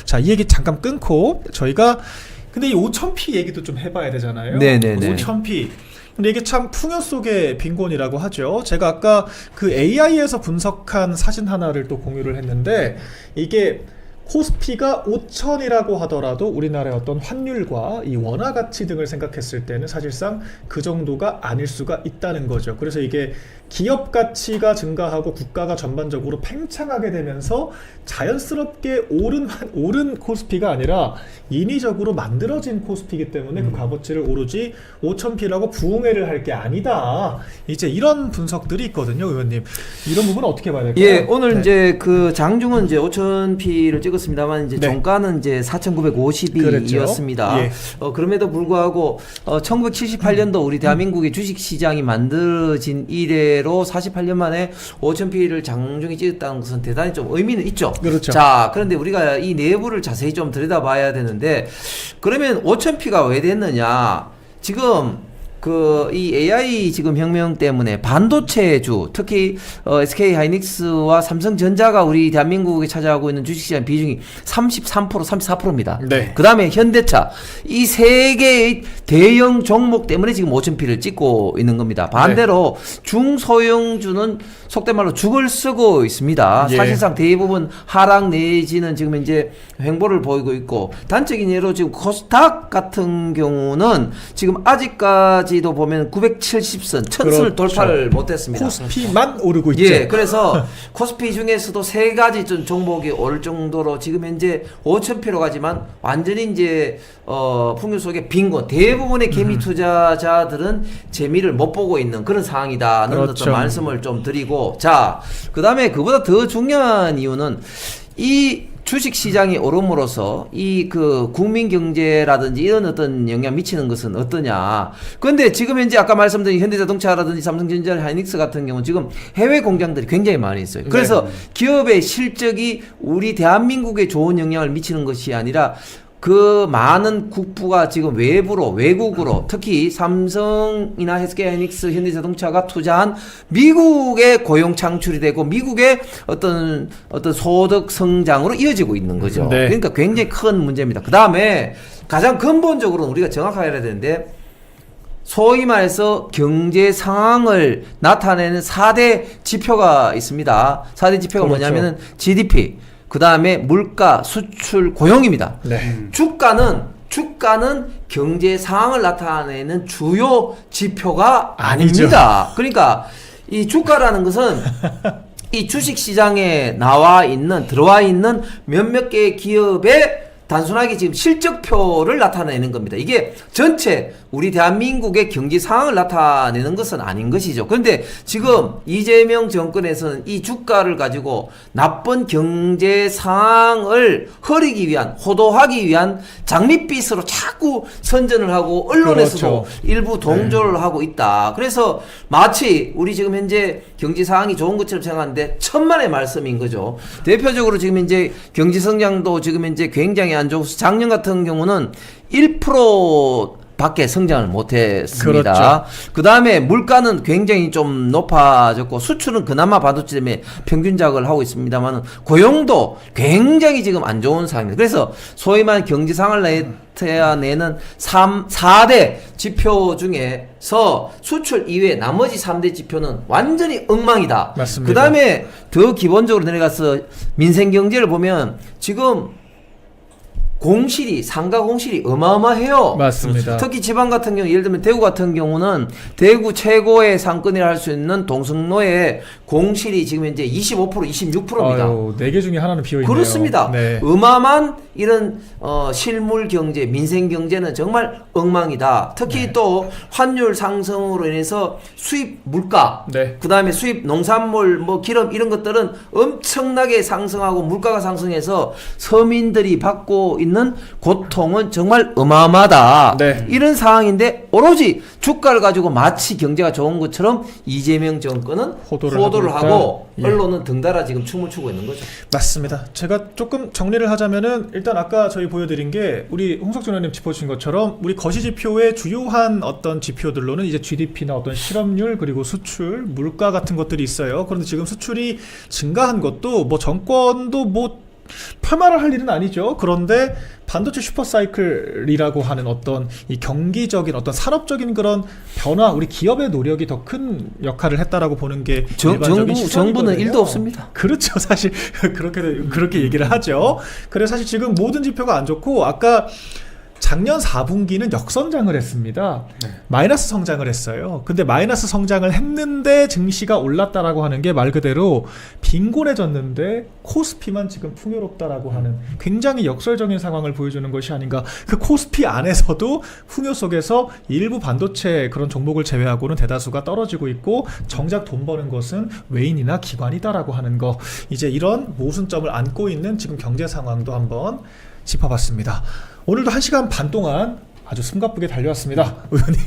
자, 이 얘기 잠깐 끊고 저희가 근데 이 5000p 얘기도 좀 해봐야 되잖아요. 네네네. 5000p. 근데 이게 참 풍요 속의 빈곤이라고 하죠. 제가 아까 그 AI에서 분석한 사진 하나를 또 공유를 했는데 이게 코스피가 5000이라고 하더라도 우리나라의 어떤 환율과 이 원화 가치 등을 생각했을 때는 사실상 그 정도가 아닐 수가 있다는 거죠. 그래서 이게 기업 가치가 증가하고 국가가 전반적으로 팽창하게 되면서 자연스럽게 오른 코스피가 아니라 인위적으로 만들어진 코스피이기 때문에 그 값어치를 오로지 5000p라고 부응회를 할 게 아니다. 이제 이런 분석들이 있거든요, 의원님. 이런 부분은 어떻게 봐야 될까요? 예, 오늘 이제 그 장중은 이제 5000p를 찍었습니다만 이제 종가는 이제 4,950이었습니다. 예. 그럼에도 불구하고 1978년도 우리 대한민국의 주식 시장이 만들어진 이래로 48년 만에 5000p를 장중에 찍었다는 것은 대단히 좀 의미는 있죠. 그렇죠. 자, 그런데 우리가 이 내부를 자세히 좀 들여다봐야 되는데 그러면 5000p가 왜 됐느냐? 지금 이 AI 지금 혁명 때문에 반도체주 특히 SK 하이닉스와 삼성전자가 우리 대한민국에 차지하고 있는 주식시장 비중이 34%입니다. 네. 그 다음에 현대차 이 세 개의 대형 종목 때문에 지금 5000p를 찍고 있는 겁니다. 반대로 중소형주는 속된 말로 죽을 쓰고 있습니다. 예. 사실상 대부분 하락 내지는 지금 이제 횡보를 보이고 있고 단적인 예로 지금 코스닥 같은 경우는 지금 아직까지도 보면 970선 1000선을 그렇죠. 돌파를 못했습니다. 코스피만 오르고 있죠. 예, 그래서 코스피 중에서도 세 가지 좀 종목이 오를 정도로 지금 현재 5000p로 가지만 완전히 이제 풍요 속의 빈곤 대부분의 개미 투자자들은 재미를 못 보고 있는 그런 상황이다는 그렇죠. 어떤 말씀을 좀 드리고 자, 그다음에 그보다 더 중요한 이유는 이 주식 시장이 오름으로써 이 그 국민 경제라든지 이런 어떤 영향 미치는 것은 어떠냐. 그런데 지금 현재 아까 말씀드린 현대자동차라든지 삼성전자, 하이닉스 같은 경우는 지금 해외 공장들이 굉장히 많이 있어요. 그래서 기업의 실적이 우리 대한민국에 좋은 영향을 미치는 것이 아니라 그 많은 국부가 지금 외국으로 특히 삼성이나 SK 하이닉스, 현대자동차가 투자한 미국의 고용 창출이 되고 미국의 어떤 소득 성장으로 이어지고 있는 거죠. 네. 그러니까 굉장히 큰 문제입니다. 그 다음에 가장 근본적으로는 우리가 정확하게 해야 되는데 소위 말해서 경제 상황을 나타내는 4대 지표가 있습니다. 4대 지표가 그렇죠. 뭐냐면은 GDP, 그 다음에 물가, 수출, 고용입니다. 네. 주가는 경제 상황을 나타내는 주요 지표가 아닙니다. 그러니까 이 주가라는 것은 이 주식 시장에 들어와 있는 몇몇 개의 기업의 단순하게 지금 실적표를 나타내는 겁니다. 이게 전체 우리 대한민국의 경제 상황을 나타내는 것은 아닌 것이죠. 그런데 지금 이재명 정권에서는 이 주가를 가지고 나쁜 경제 상황을 흐리기 위한, 호도하기 위한 장밋빛으로 자꾸 선전을 하고 언론에서도 그렇죠. 일부 동조를 하고 있다. 그래서 마치 우리 지금 현재 경제 상황이 좋은 것처럼 생각하는데 천만의 말씀인 거죠. 대표적으로 지금 이제 경제 성장도 지금 현재 굉장히 안 좋고 작년 같은 경우는 1% 밖에 성장을 못했습니다. 그렇죠. 그 다음에 물가는 굉장히 좀 높아졌고 수출은 그나마 반도체 때문에 평균작을 하고 있습니다만 고용도 굉장히 지금 안 좋은 상황입니다. 그래서 소위 말하는 경제 상황을 나타내는 4대 지표 중에서 수출 이외 나머지 3대 지표는 완전히 엉망이다. 맞습니다. 그 다음에 더 기본적으로 내려가서 민생경제를 보면 지금 상가 공실이 어마어마해요. 맞습니다. 특히 지방 같은 경우, 예를 들면 대구 같은 경우는 대구 최고의 상권이라 할 수 있는 동성로의 공실이 지금 현재 25%, 26%입니다. 4개 중에 하나는 비어있네요. 그렇습니다. 네. 어마어마한 이런 실물 경제, 민생 경제는 정말 엉망이다. 특히 또 환율 상승으로 인해서 수입 물가, 그 다음에 수입 농산물, 기름 이런 것들은 엄청나게 상승하고 물가가 상승해서 서민들이 받고 있는 고통은 정말 어마어마하다. 이런 상황인데 오로지 주가를 가지고 마치 경제가 좋은 것처럼 이재명 정권은 호도를 하고 언론은 덩달아 지금 춤을 추고 있는 거죠. 맞습니다. 제가 조금 정리를 하자면은 일단 아까 저희 보여드린 게 우리 홍석준 의원님 짚어주신 것처럼 우리 거시지표의 주요한 어떤 지표들로는 이제 GDP나 어떤 실업률 그리고 수출, 물가 같은 것들이 있어요. 그런데 지금 수출이 증가한 것도 정권도 폄하를 할 일은 아니죠. 그런데 반도체 슈퍼사이클이라고 하는 어떤 이 경기적인 어떤 산업적인 그런 변화, 우리 기업의 노력이 더 큰 역할을 했다라고 보는 게 일반적인 시선이거든요. 정부는 일도 없습니다. 그렇죠. 사실 그렇게 얘기를 하죠. 그래서 사실 지금 모든 지표가 안 좋고 아까 작년 4분기는 역성장을 했습니다. 마이너스 성장을 했어요. 근데 마이너스 성장을 했는데 증시가 올랐다라고 하는 게 말 그대로 빈곤해졌는데 코스피만 지금 풍요롭다라고 하는 굉장히 역설적인 상황을 보여주는 것이 아닌가. 그 코스피 안에서도 풍요 속에서 일부 반도체 그런 종목을 제외하고는 대다수가 떨어지고 있고 정작 돈 버는 것은 외인이나 기관이다라고 하는 거. 이제 이런 모순점을 안고 있는 지금 경제 상황도 한번 짚어봤습니다. 오늘도 1시간 반 동안 아주 숨가쁘게 달려왔습니다. 의원님.